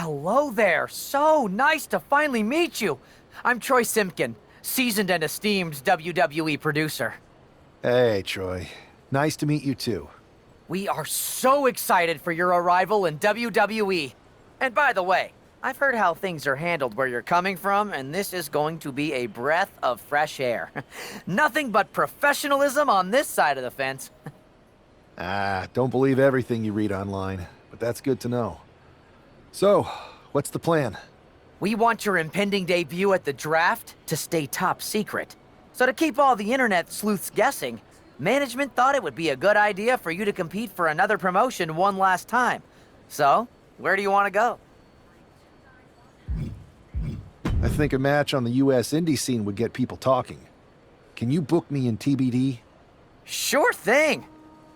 Hello there. So nice to finally meet you. I'm Troy Simpkin, seasoned and esteemed WWE producer. Hey, Troy. Nice to meet you too. We are so excited for your arrival in WWE. And by the way, I've heard how things are handled where you're coming from, and this is going to be a breath of fresh air. Nothing but professionalism on this side of the fence. Don't believe everything you read online, but that's good to know. So, what's the plan? We want your impending debut at the draft to stay top secret. So to keep all the internet sleuths guessing, management thought it would be a good idea for you to compete for another promotion one last time. So, where do you want to go? I think a match on the US indie scene would get people talking. Can you book me in TBD? Sure thing!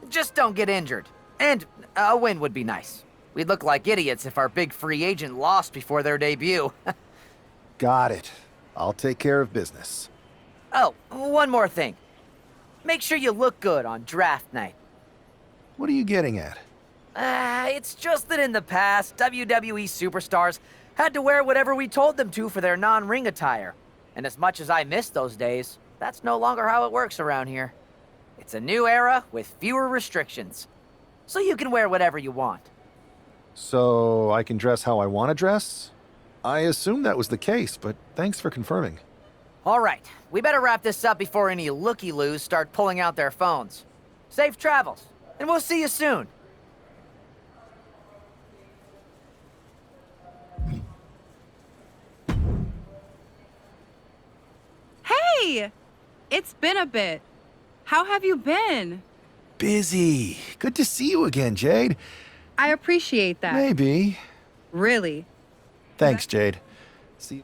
Just don't get injured. And a win would be nice. We'd look like idiots if our big free agent lost before their debut. Got it. I'll take care of business. Oh, one more thing. Make sure you look good on draft night. What are you getting at? It's just that in the past, WWE superstars had to wear whatever we told them to for their non-ring attire. And as much as I miss those days, that's no longer how it works around here. It's a new era with fewer restrictions. So you can wear whatever you want. So, I can dress how I want to dress? I assumed that was the case, but thanks for confirming. All right, we better wrap this up before any looky-loos start pulling out their phones. Safe travels, and we'll see you soon. Hey! It's been a bit. How have you been? Busy. Good to see you again, Jade. I appreciate that. Maybe. Really. Thanks, Jade. See.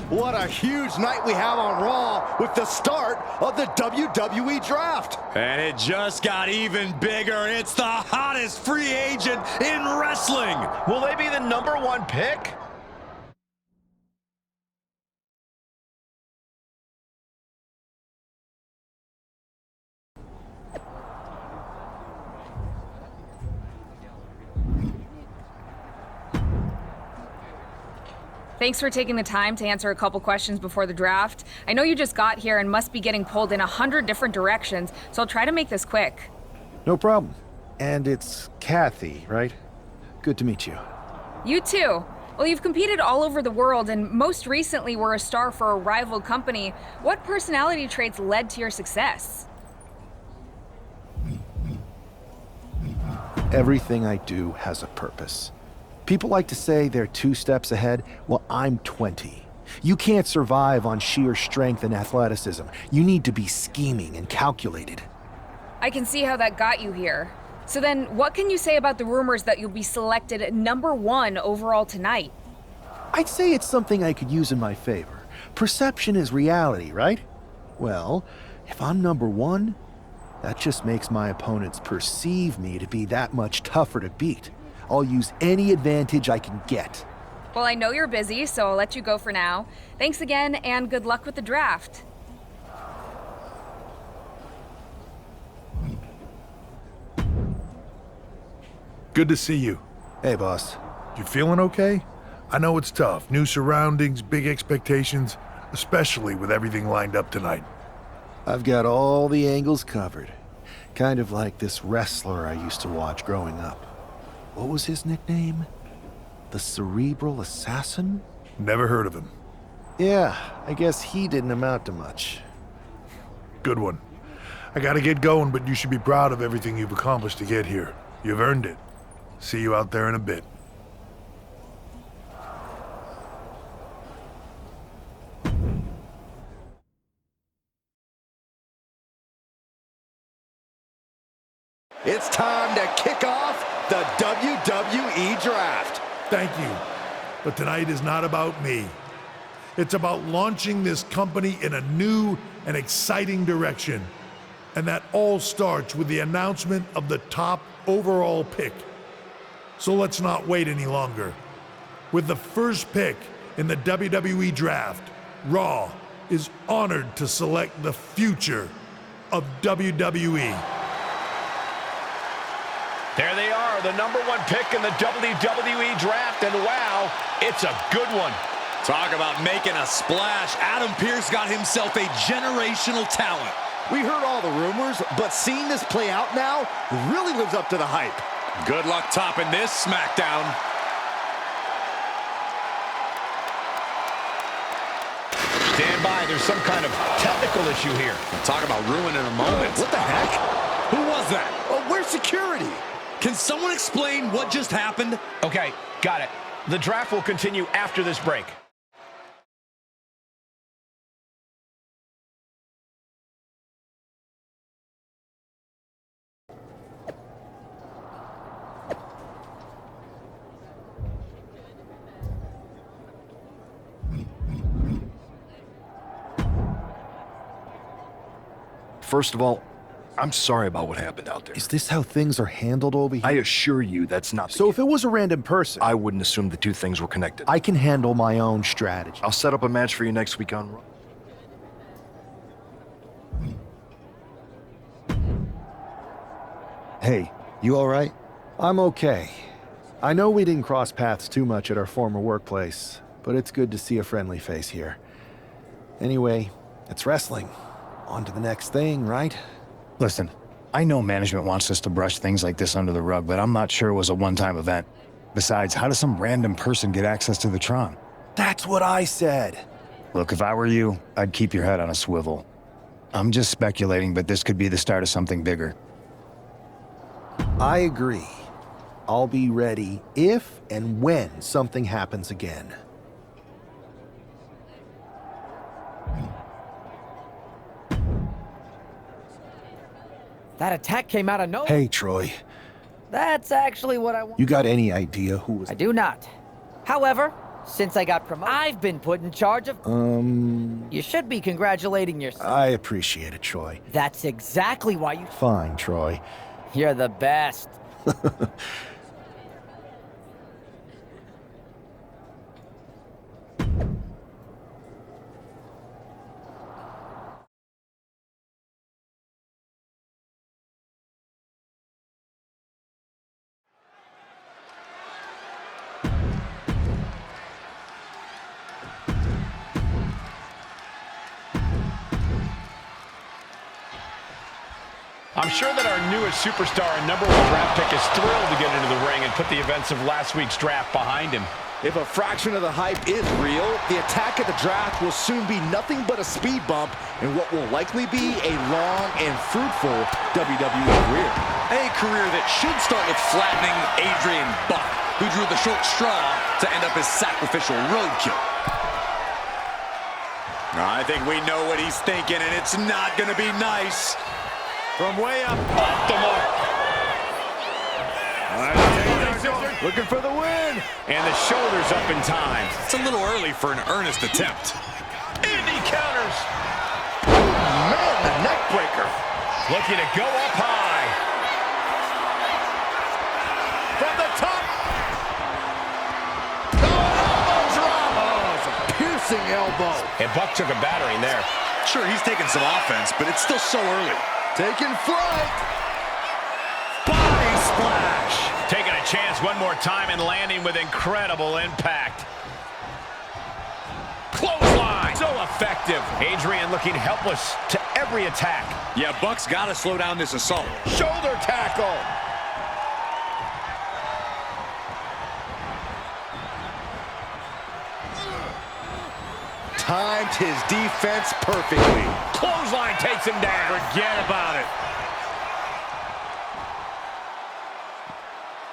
What a huge night we have on Raw with the start of the WWE Draft. And it just got even bigger. It's the hottest free agent in wrestling. Will they be the #1 pick? Thanks for taking the time to answer a couple questions before the draft. I know you just got here and must be getting pulled in 100 different directions, so I'll try to make this quick. No problem. And it's Kathy, right? Good to meet you. You too. Well, you've competed all over the world and most recently were a star for a rival company. What personality traits led to your success? Everything I do has a purpose. People like to say they're 2 steps ahead. Well, I'm 20. You can't survive on sheer strength and athleticism. You need to be scheming and calculated. I can see how that got you here. So then, what can you say about the rumors that you'll be selected #1 overall tonight? I'd say it's something I could use in my favor. Perception is reality, right? Well, if I'm #1, that just makes my opponents perceive me to be that much tougher to beat. I'll use any advantage I can get. Well, I know you're busy, so I'll let you go for now. Thanks again, and good luck with the draft. Good to see you. Hey, boss. You feeling okay? I know it's tough. New surroundings, big expectations, especially with everything lined up tonight. I've got all the angles covered. Kind of like this wrestler I used to watch growing up. What was his nickname? The Cerebral Assassin? Never heard of him. Yeah, I guess he didn't amount to much. Good one. I gotta get going, but you should be proud of everything you've accomplished to get here. You've earned it. See you out there in a bit. It's time to kick off the WWE Draft. Thank you. But tonight is not about me. It's about launching this company in a new and exciting direction. And that all starts with the announcement of the top overall pick. So let's not wait any longer. With the first pick in the WWE Draft, Raw is honored to select the future of WWE. There they are, the #1 pick in the WWE Draft, and wow, it's a good one. Talk about making a splash. Adam Pearce got himself a generational talent. We heard all the rumors, but seeing this play out now really lives up to the hype. Good luck topping this SmackDown. Stand by, there's some kind of technical issue here. Talk about ruining a moment. What the heck? Who was that? Oh, where's security? Can someone explain what just happened? Okay, got it. The draft will continue after this break. First of all, I'm sorry about what happened out there. Is this how things are handled over here? I assure you that's not the So case. if it was a random person, I wouldn't assume the two things were connected. I can handle my own strategy. I'll set up a match for you next week on Raw. Hey, you all right? I'm okay. I know we didn't cross paths too much at our former workplace, but it's good to see a friendly face here. Anyway, it's wrestling. On to the next thing, right? Listen, I know management wants us to brush things like this under the rug, but I'm not sure it was a one-time event. Besides, how does some random person get access to the Tron? That's what I said. Look, if I were you, I'd keep your head on a swivel. I'm just speculating, but this could be the start of something bigger. I agree. I'll be ready if and when something happens again. That attack came out of nowhere. Hey, Troy. That's actually what I want. You got any idea who was... I do not. However, Since I got promoted, I've been put in charge of... You should be congratulating yourself. I appreciate it, Troy. That's exactly why you... Fine, Troy. You're the best. I'm sure that our newest superstar and #1 draft pick is thrilled to get into the ring and put the events of last week's draft behind him. If a fraction of the hype is real, the attack at the draft will soon be nothing but a speed bump in what will likely be a long and fruitful WWE career. A career that should start with flattening Adrian Buck, who drew the short straw to end up as sacrificial roadkill. I think we know what he's thinking, and it's not going to be nice. From way up, Off the mark. looking for the win. And the shoulders up in time. It's a little early for an earnest attempt. Indy counters. Man, the neck breaker. Looking to go up high. From the top. Elbow drop. Oh, it's a piercing elbow. And Buck took a battering there. Sure, he's taking some offense, but it's still so early. Taking flight. Body splash. Taking a chance one more time and landing with incredible impact. Clothesline. So effective. Adrian looking helpless to every attack. Yeah, Buck's got to slow down this assault. Shoulder tackle. Timed his defense perfectly. Clothesline takes him down. Forget about it.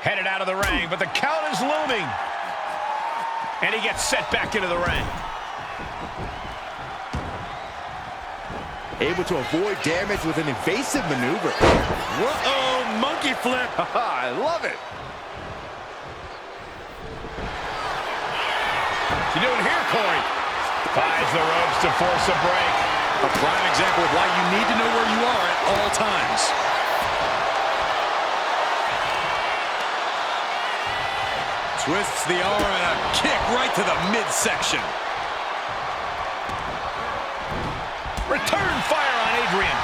Headed out of the ring, but the count is looming. And he gets set back into the ring. Able to avoid damage with an evasive maneuver. Whoa, monkey flip. I love it. What's he doing here, Corey? Ties the ropes to force a break. A prime example of why you need to know where you are at all times. Twists the arm and a kick right to the midsection. Return fire on Adrian.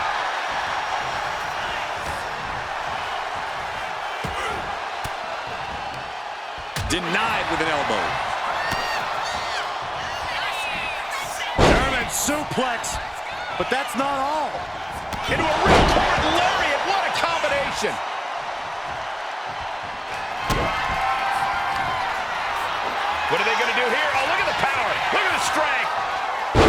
Denied with an elbow. German suplex. But that's not all. Into a ripcord lariat. What a combination. What are they going to do here? Oh, look at the power. Look at the strength.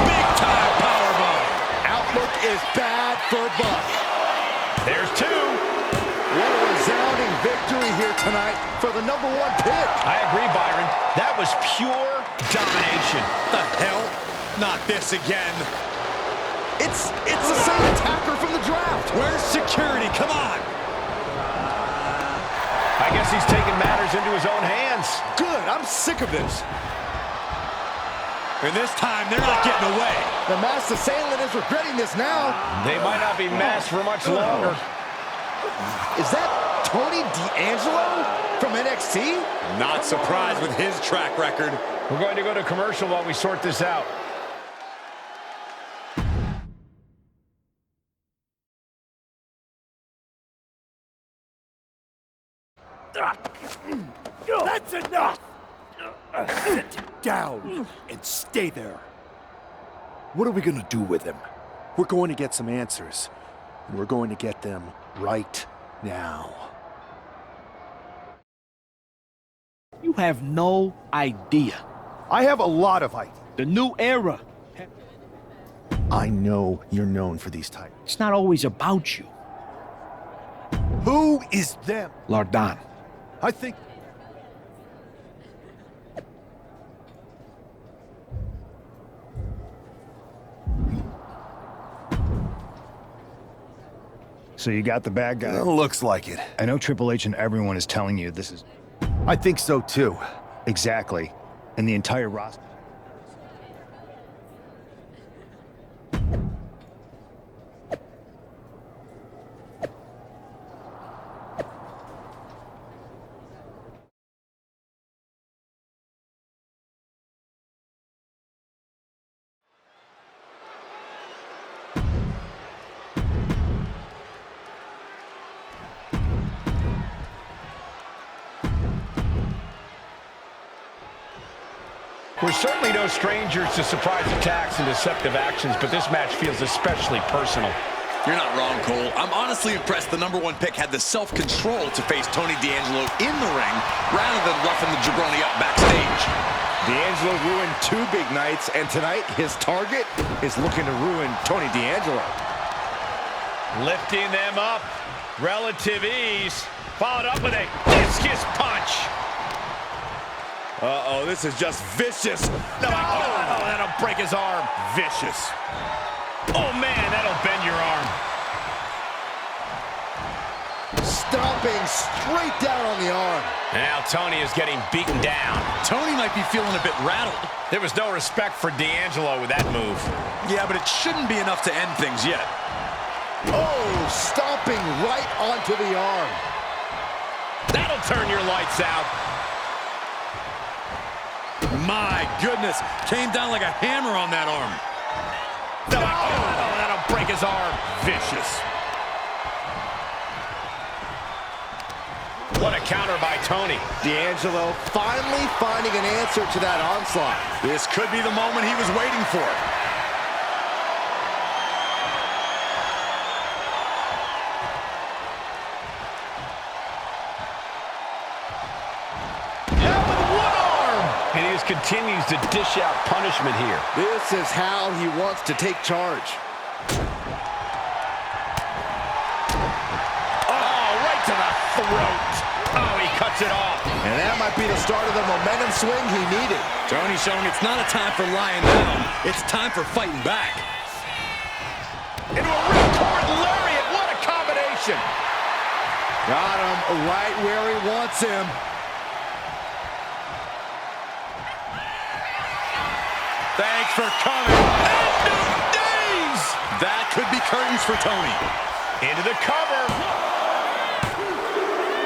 Big time powerbomb. Outlook is bad for Buck. There's two. What a resounding victory here tonight for the #1 pick. I agree, Byron. That was pure domination. The hell? Not this again. It's the same attacker from the draft. Where's security? Come on. I guess he's taking matters into his own hands. Good, I'm sick of this. And this time, they're not getting away. The masked assailant is regretting this now. They might not be masked for much longer. Is that Tony D'Angelo from NXT? Not surprised with his track record. We're going to go to commercial while we sort this out. That's enough! Sit down and stay there. What are we gonna do with him? We're going to get some answers, and we're going to get them right now. You have no idea. I have a lot of ideas. The new era. I know you're known for these titles. It's not always about you. Who is them? Lardan. I think... So you got the bad guy. looks like it. I know Triple H and everyone is telling you this is... I think so too. Exactly. and the entire roster. We're certainly no strangers to surprise attacks and deceptive actions, but this match feels especially personal. You're not wrong, Cole. I'm honestly impressed the #1 pick had the self-control to face Tony D'Angelo in the ring rather than roughing the jabroni up backstage. D'Angelo ruined 2 big nights, and tonight his target is looking to ruin Tony D'Angelo. Lifting them up. Relative ease. Followed up with a discus punch. Uh-oh, this is just vicious. No, oh, that'll break his arm. Vicious. Oh, man, that'll bend your arm. Stomping straight down on the arm. Now Tony is getting beaten down. Tony might be feeling a bit rattled. There was no respect for D'Angelo with that move. Yeah, but it shouldn't be enough to end things yet. Oh, stomping right onto the arm. That'll turn your lights out. My goodness, came down like a hammer on that arm. Oh, that'll break his arm. Vicious. What a counter by Tony. D'Angelo finally finding an answer to that onslaught. This could be the moment he was waiting for. And he just continues to dish out punishment here. This is how he wants to take charge. Oh, right to the throat. Oh, he cuts it off. And that might be the start of the momentum swing he needed. Tony showing it's not a time for lying down. It's time for fighting back. Into a ripcord lariat. What a combination. Got him right where he wants him. Thanks for coming. End of days! That could be curtains for Tony. Into the cover.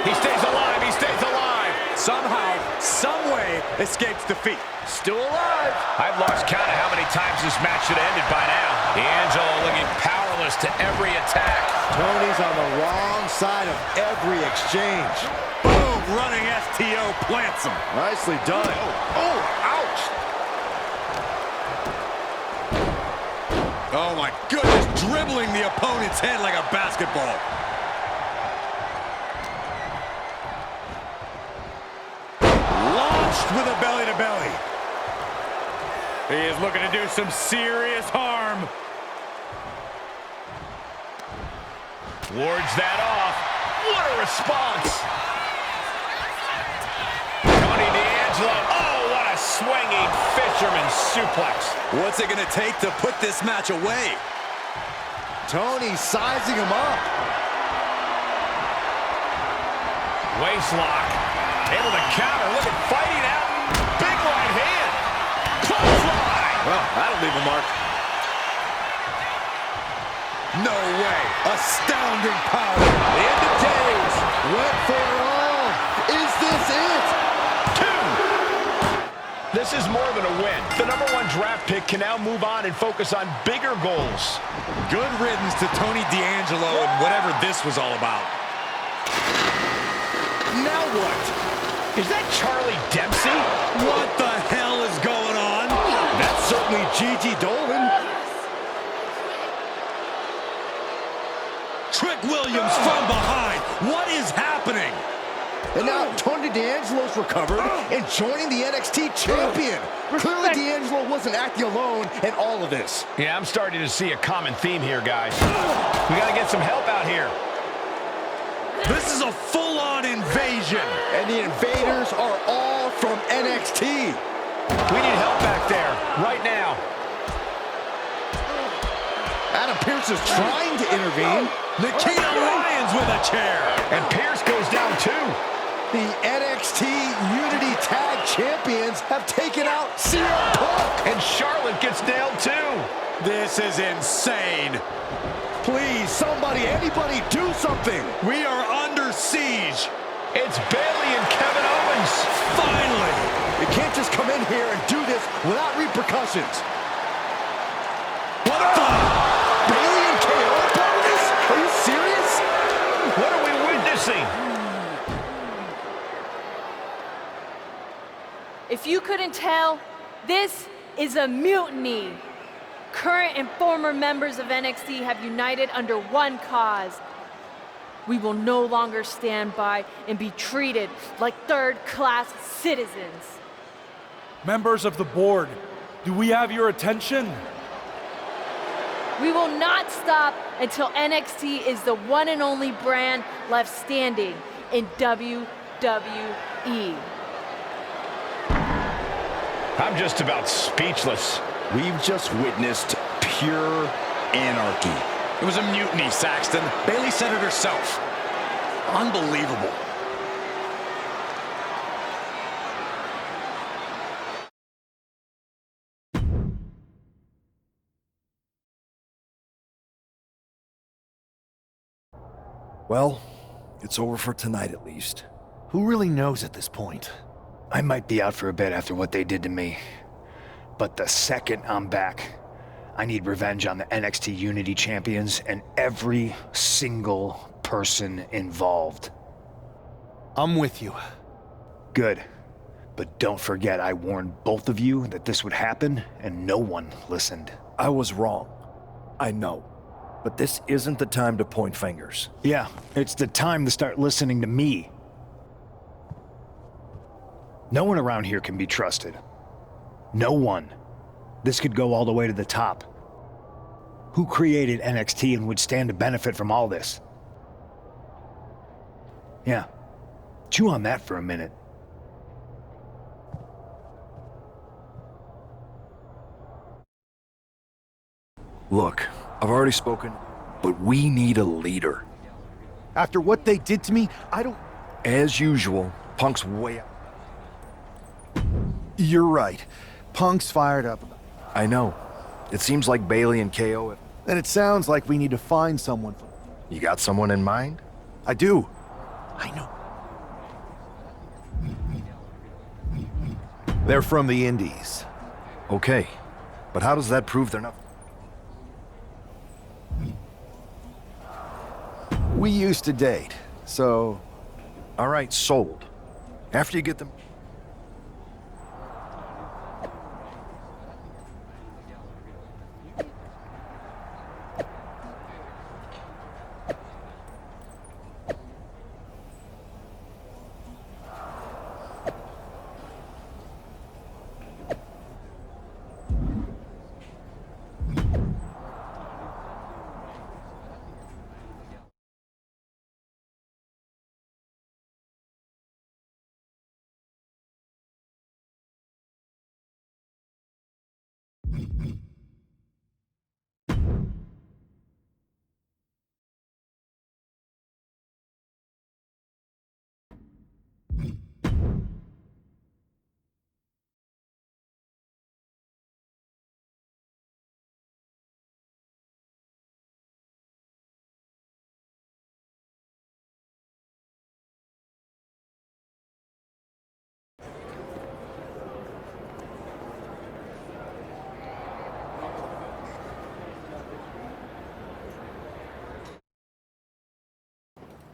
He stays alive. He stays alive. Somehow, someway, escapes defeat. Still alive. I've lost count of how many times this match should have ended by now. D'Angelo looking powerless to every attack. Tony's on the wrong side of every exchange. Boom! Running STO plants him. Nicely done. Oh, ouch. Oh my goodness, dribbling the opponent's head like a basketball. Launched with a belly-to-belly. He is looking to do some serious harm. Wards that off. What a response. Tony D'Angelo. Oh, what a swinging fisherman suplex. What's it going to take to put this match away? Tony sizing him up. Waist lock. Able to counter. Look at fighting out. Big right hand. Clothesline. Well, that'll leave a mark. No way. Astounding power. The end of days. Went for it all. Is this it? 2. This is more than a win. The #1 draft pick can now move on and focus on bigger goals. Good riddance to Tony D'Angelo and whatever this was all about. Now what? Is that Charlie Dempsey? What the hell is going on? That's certainly Gigi Dolan. Trick Williams from behind. What is happening? And now Tony D'Angelo's recovered and joining the NXT champion. Clearly D'Angelo wasn't acting alone in all of this. Yeah, I'm starting to see a common theme here, guys. We got to get some help out here. This is a full-on invasion. And the invaders are all from NXT. We need help back there, right now. Adam Pearce is trying to intervene. Nikita Lyons with a chair. And Pearce goes down too. The NXT Unity Tag Champions have taken out CM Punk. And Charlotte gets nailed too. This is insane. Please, somebody, anybody, do something. We are under siege. It's Bayley and Kevin Owens. Finally. You can't just come in here and do this without repercussions. What the? Bayley and KO are part of this? Are you serious? What are we witnessing? If you couldn't tell, this is a mutiny. Current and former members of NXT have united under one cause. We will no longer stand by and be treated like third-class citizens. Members of the board, do we have your attention? We will not stop until NXT is the one and only brand left standing in WWE. I'm just about speechless. We've just witnessed pure anarchy. It was a mutiny, Saxton. Bayley said it herself. Unbelievable. Well, it's over for tonight at least. Who really knows at this point? I might be out for a bit after what they did to me. But the second I'm back, I need revenge on the NXT Unity Champions and every single person involved. I'm with you. Good. But don't forget I warned both of you that this would happen, and no one listened. I was wrong. I know. But this isn't the time to point fingers. Yeah, it's the time to start listening to me. No one around here can be trusted. No one. This could go all the way to the top. Who created NXT and would stand to benefit from all this? Yeah. Chew on that for a minute. Look, I've already spoken, but we need a leader. After what they did to me, I don't... As usual, Punk's way out. You're right. Punk's fired up. I know. It seems like Bayley and KO have... Then it sounds like we need to find someone. You got someone in mind? I do. I know. They're from the Indies. Okay, but how does that prove they're not... We used to date, so... All right, sold. After you get them...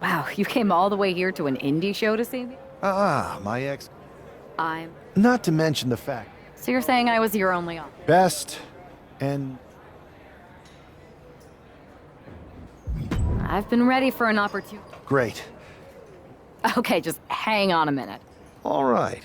Wow, you came all the way here to an indie show to see me? My ex... I'm... Not to mention the fact... So you're saying I was your only option? Best... and... I've been ready for an opportunity. Great. Okay, just hang on a minute. All right.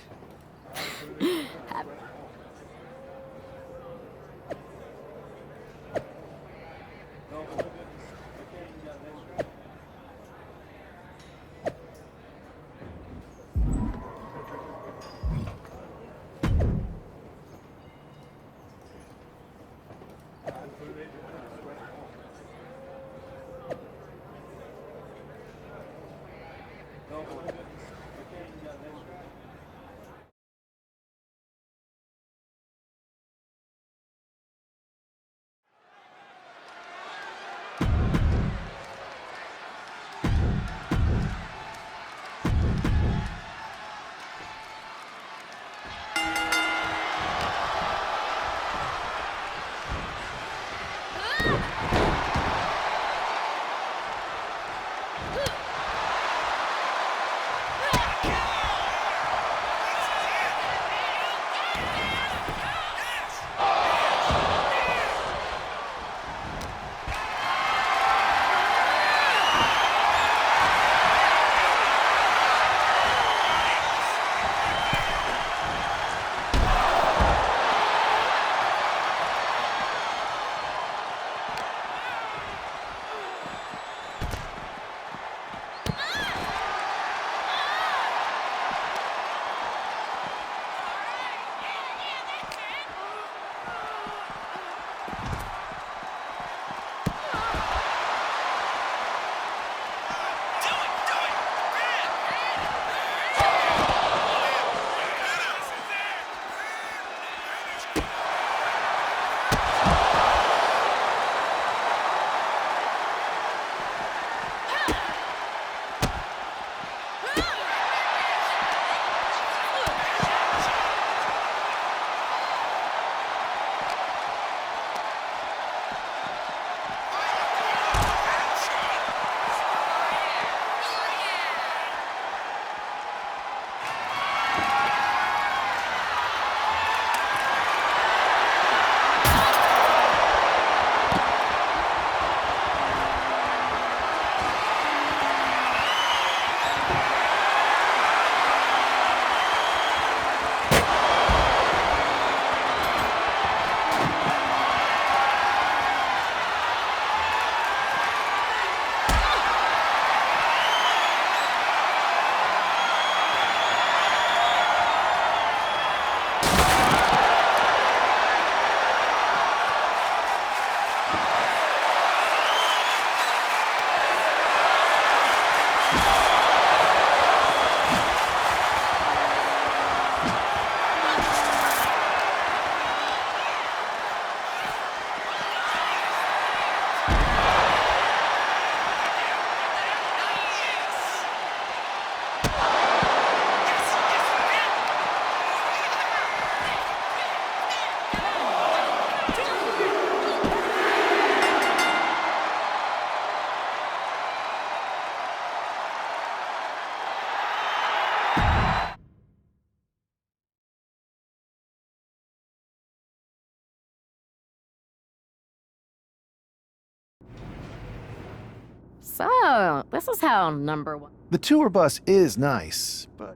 So, this is how number one... The tour bus is nice, but...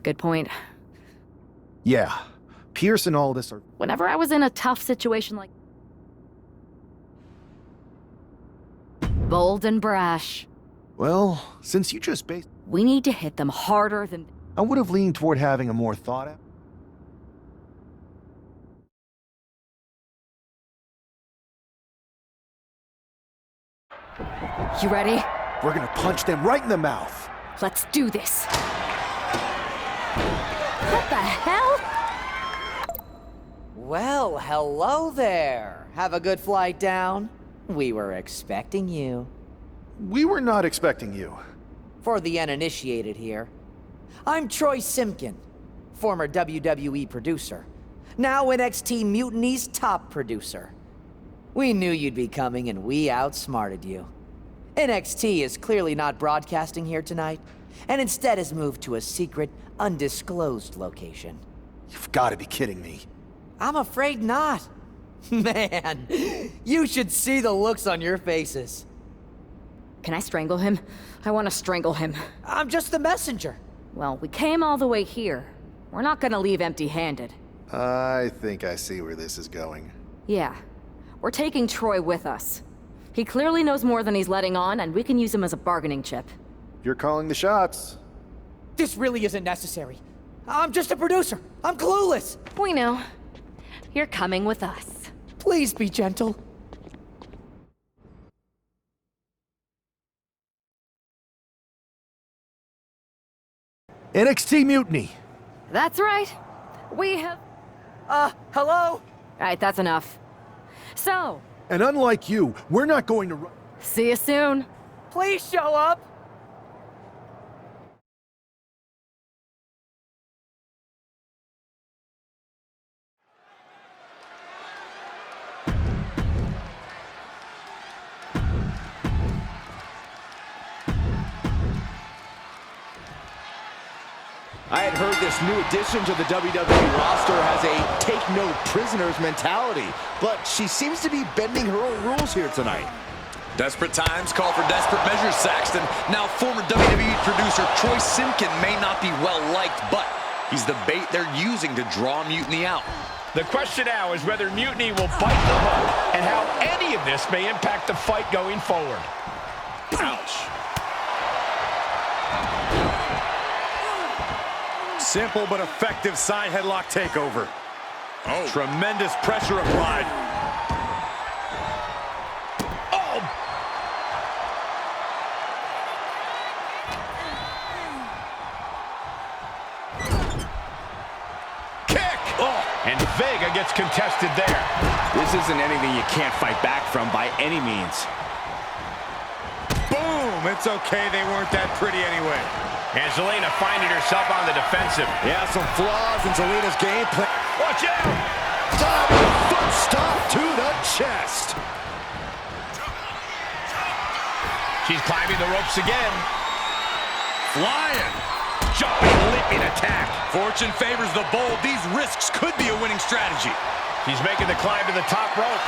Good point. Yeah, Pierce and all this are... Whenever I was in a tough situation like... Bold and brash. Well, since you just based... We need to hit them harder than... I would have leaned toward having a more thought-out... You ready? We're gonna punch them right in the mouth. Let's do this. What the hell? Well, hello there. Have a good flight down. We were expecting you. We were not expecting you. For the uninitiated here, I'm Troy Simkin, former WWE producer, now NXT Mutiny's top producer. We knew you'd be coming and we outsmarted you. NXT is clearly not broadcasting here tonight, and instead has moved to a secret, undisclosed location. You've got to be kidding me. I'm afraid not. Man, you should see the looks on your faces. Can I strangle him? I want to strangle him. I'm just the messenger. Well, we came all the way here. We're not gonna leave empty-handed. I think I see where this is going. Yeah. We're taking Troy with us. He clearly knows more than he's letting on, and we can use him as a bargaining chip. You're calling the shots. This really isn't necessary. I'm just a producer. I'm clueless. We know. You're coming with us. Please be gentle. NXT Mutiny. That's right. We have... Hello? All right, that's enough. So... And unlike you, we're not going to... See you soon. Please show up. I had heard this new addition to the WWE roster has a take-no-prisoners mentality, but she seems to be bending her own rules here tonight. Desperate times call for desperate measures, Saxton. Now, former WWE producer Troy Simkin may not be well-liked, but he's the bait they're using to draw Mutiny out. The question now is whether Mutiny will bite the hook and how any of this may impact the fight going forward. Ouch. Simple but effective side headlock takeover. Oh. Tremendous pressure applied. Oh! Kick! Oh! And Vega gets contested there. This isn't anything you can't fight back from by any means. Boom! It's okay, they weren't that pretty anyway. And Zelina finding herself on the defensive. Yeah, some flaws in Zelina's game plan. Watch out! Diving foot stop to the chest. She's climbing the ropes again. Flying. Jumping, leaping attack. Fortune favors the bold. These risks could be a winning strategy. She's making the climb to the top rope.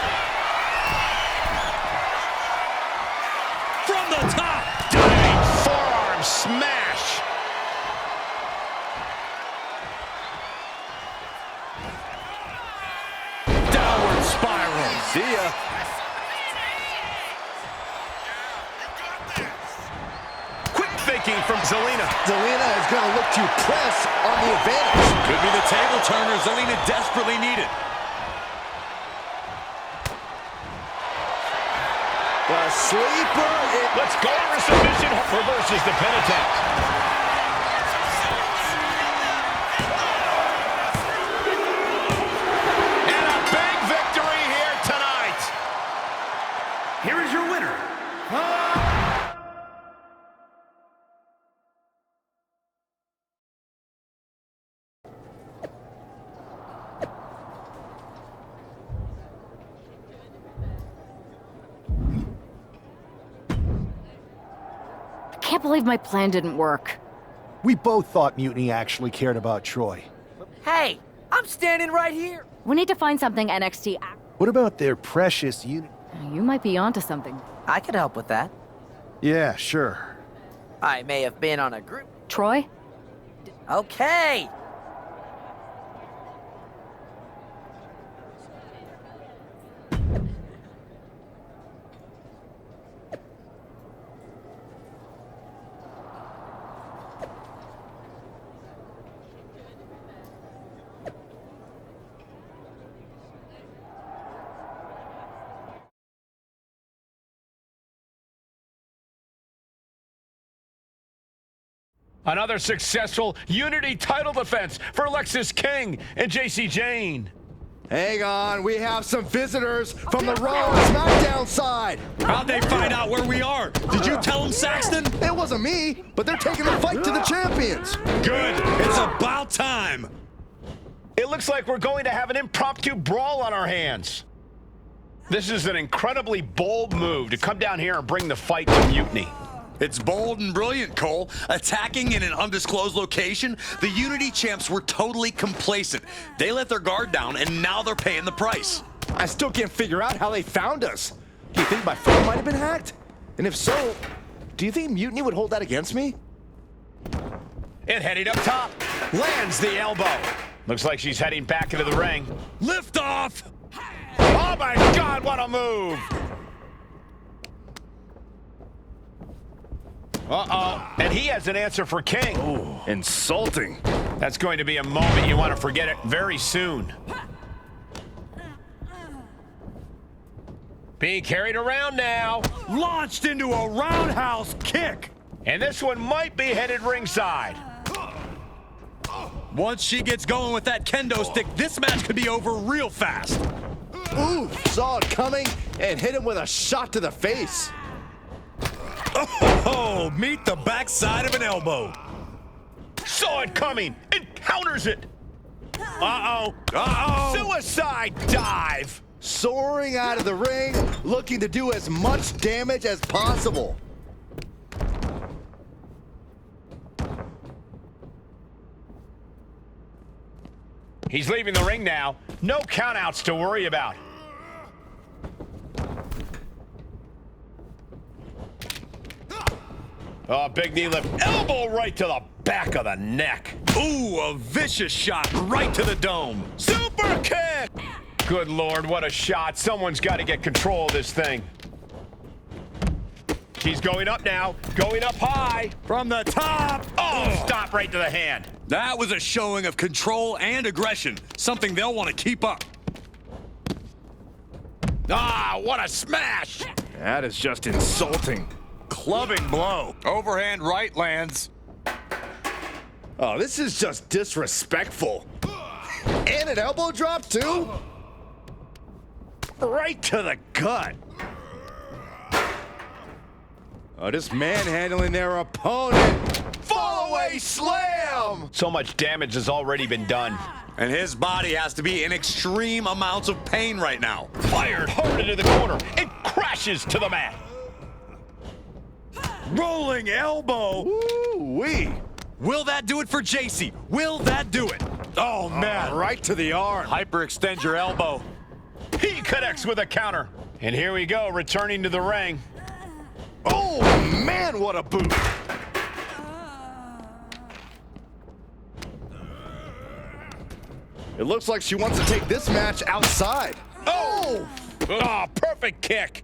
From the top. Diving forearm smash. Downward spiral. See ya. Quick thinking from Zelina. Zelina is going to look to press on the advantage. Could be the table turner Zelina desperately needed. The sleeper. Let's go for submission. Reverses the pin attempt. And a big victory here tonight. Here is your winner. I can't believe my plan didn't work. We both thought Mutiny actually cared about Troy. Hey, I'm standing right here. We need to find something NXT... What about their precious unit? You might be onto something. I could help with that. Yeah, sure. I may have been on a group. Troy? Okay! Another successful Unity title defense for Lexis King and JC Jane. Hang on, we have some visitors from the Raw and SmackDown side. How'd they find out where we are? Did you tell them, Saxton? It wasn't me, but they're taking the fight to the champions. Good. It's about time. It looks like we're going to have an impromptu brawl on our hands. This is an incredibly bold move to come down here and bring the fight to Mutiny. It's bold and brilliant, Cole. Attacking in an undisclosed location, the Unity champs were totally complacent. They let their guard down, and now they're paying the price. I still can't figure out how they found us. Do you think my phone might have been hacked? And if so, do you think Mutiny would hold that against me? It heading up top. Lands the elbow. Looks like she's heading back into the ring. Lift off! Oh my God, what a move! Uh-oh, and he has an answer for King. Ooh, insulting. That's going to be a moment you want to forget it very soon. Being carried around now. Launched into a roundhouse kick. And this one might be headed ringside. Once she gets going with that kendo stick, this match could be over real fast. Ooh, saw it coming and hit him with a shot to the face. Oh, meet the backside of an elbow. Saw it coming and counters it. Uh-oh. Uh-oh. Suicide dive. Soaring out of the ring, looking to do as much damage as possible. He's leaving the ring now. No countouts to worry about. Oh, big knee lift. Elbow right to the back of the neck. Ooh, a vicious shot right to the dome. Super kick! Good Lord, what a shot. Someone's got to get control of this thing. He's going up now. Going up high. From the top. Oh, stop right to the hand. That was a showing of control and aggression. Something they'll want to keep up. Ah, what a smash! That is just insulting. Clubbing blow. Overhand right lands. Oh, this is just disrespectful. And an elbow drop, too? Right to the gut. Oh, just manhandling their opponent. Fall away slam! So much damage has already been done. And his body has to be in extreme amounts of pain right now. Fired hard into the corner. It crashes to the mat. Rolling elbow. Ooh-wee. Will that do it for JC? Will that do it? Oh, man. Right to the arm. Hyperextend your elbow. He connects with a counter. And here we go, returning to the ring. Oh, man, what a boot. It looks like she wants to take this match outside. Oh! Oh, perfect kick.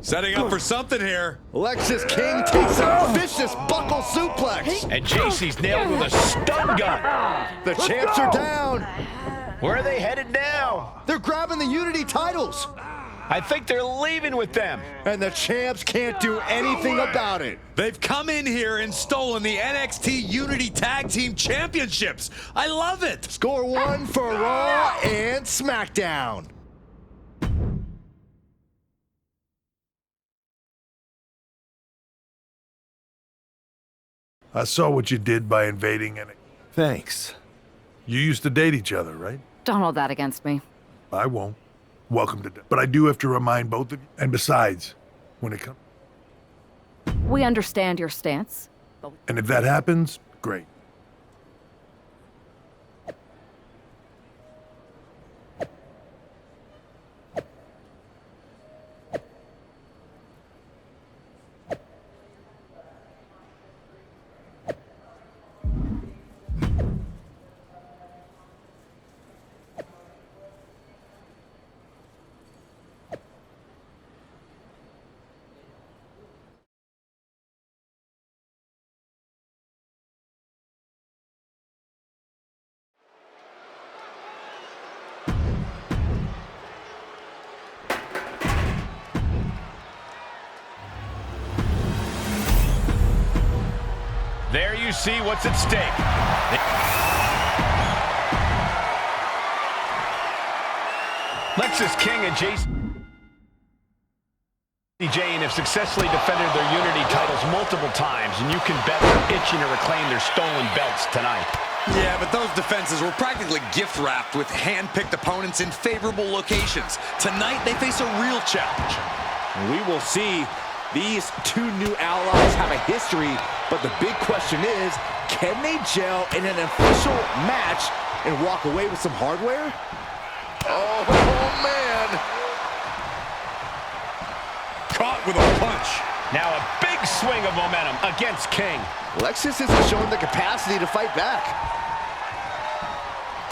Setting up for something here. Lexis King takes a vicious buckle suplex. And JC's nailed with a stun gun. The champs are down. Where are they headed now? They're grabbing the Unity titles. I think they're leaving with them. And the champs can't do anything about it. They've come in here and stolen the NXT Unity Tag Team Championships. I love it. Score one for Raw and SmackDown. I saw what you did by invading and Thanks. you used to date each other, right? Don't hold that against me. I won't. Welcome to but I do have to remind both of you. And besides, when it comes We understand your stance. and if that happens, great. There you see what's at stake. Lexis King and Jane have successfully defended their Unity titles multiple times, and you can bet they're itching to reclaim their stolen belts tonight. Yeah, but those defenses were practically gift-wrapped with hand-picked opponents in favorable locations. Tonight, they face a real challenge. We will see. These two new allies have a history, but the big question is, can they gel in an official match and walk away with some hardware? Oh, man. Caught with a punch. Now a big swing of momentum against King. Lexis isn't showing the capacity to fight back.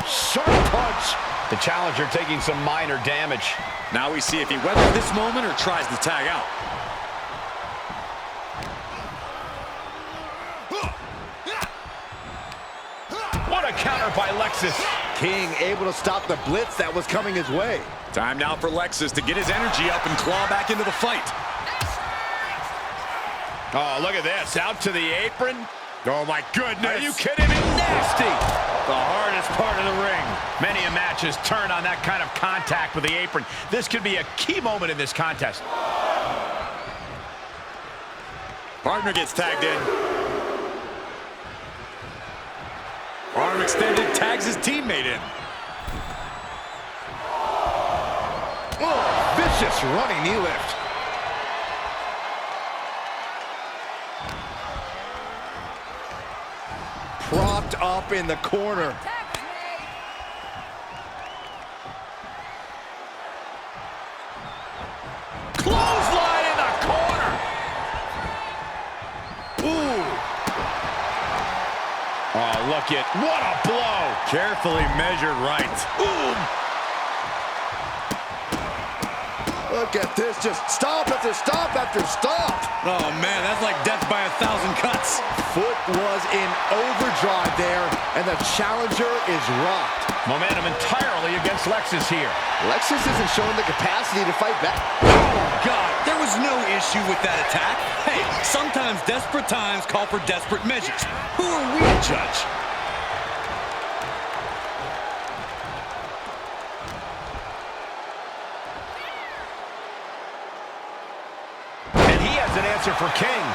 Sharp punch. The challenger taking some minor damage. Now we see if he weathers this moment or tries to tag out. What a counter by Lexis. King able to stop the blitz that was coming his way. Time now for Lexis to get his energy up and claw back into the fight. Oh, look at this. Out to the apron. Oh, my goodness. Are you kidding me? Nasty. The hardest part of the ring. Many a match has turned on that kind of contact with the apron. This could be a key moment in this contest. Partner gets tagged in. Arm extended, tags his teammate in. Oh, vicious running knee lift. Propped up in the corner. Clothesline in the corner. Ooh. Oh, look at, what a blow. Carefully measured right. Ooh. Look at this, just stop after stop after stop. Oh, man, that's like death by 1,000 cuts. Foot was in overdrive there, and the challenger is rocked. Momentum entirely against Lexis here. Lexis isn't showing the capacity to fight back. Oh, God, there was no issue with that attack. Hey, sometimes desperate times call for desperate measures. Who are we to judge? An answer for King.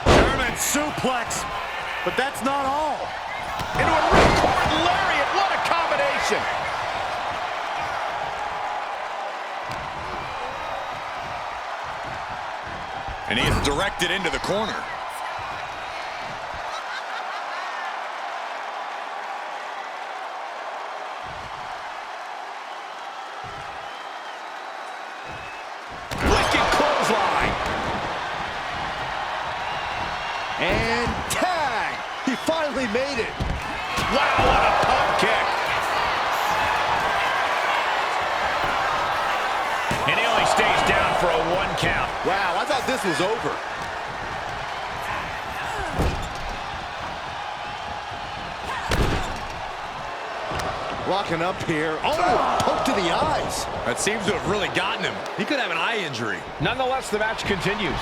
German suplex, but that's not all. Into a ripcord lariat. What a combination. And he is directed into the corner. And tag! He finally made it. Wow, what a pump kick. And he only stays down for a 1 count. Wow, I thought this was over. Locking up here. Oh, poke to the eyes. That seems to have really gotten him. He could have an eye injury. Nonetheless, the match continues.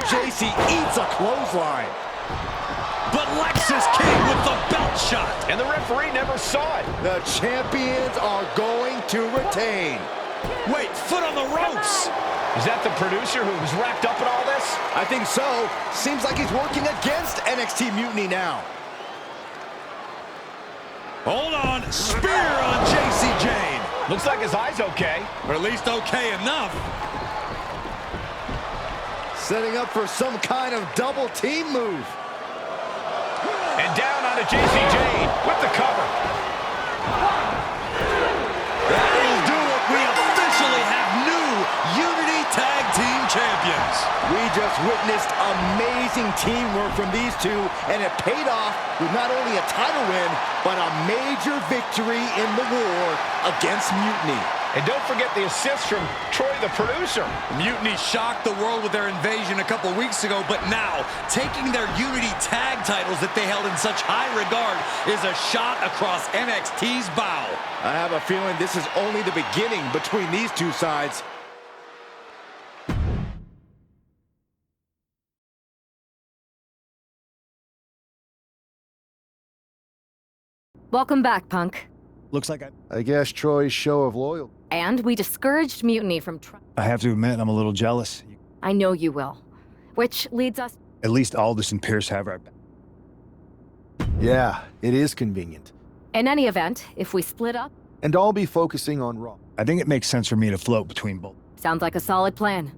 JC eats a clothesline. But Lexis King with the belt shot. And the referee never saw it. The champions are going to retain. Wait, foot on the ropes. Is that the producer who was wrapped up in all this? I think so. Seems like he's working against NXT Mutiny now. Hold on. Spear on JC Jane. Looks like his eye's okay. Or at least okay enough. Setting up for some kind of double team move. And down onto JC Jane with the cover. That'll do it. We officially have new Unity Tag Team Champions. We just witnessed amazing teamwork from these two, and it paid off with not only a title win, but a major victory in the war against Mutiny. And don't forget the assist from Troy, the producer. Mutiny shocked the world with their invasion a couple weeks ago, but now, taking their Unity tag titles that they held in such high regard is a shot across NXT's bow. I have a feeling this is only the beginning between these two sides. Welcome back, Punk. Looks like I guess Troy's show of loyalty. And we discouraged Mutiny from I have to admit, I'm a little jealous. I know you will. Which leads us... At least Aldous and Pierce have our back. Yeah, it is convenient. In any event, if we split up... And I'll be focusing on Raw. I think it makes sense for me to float between both. Sounds like a solid plan.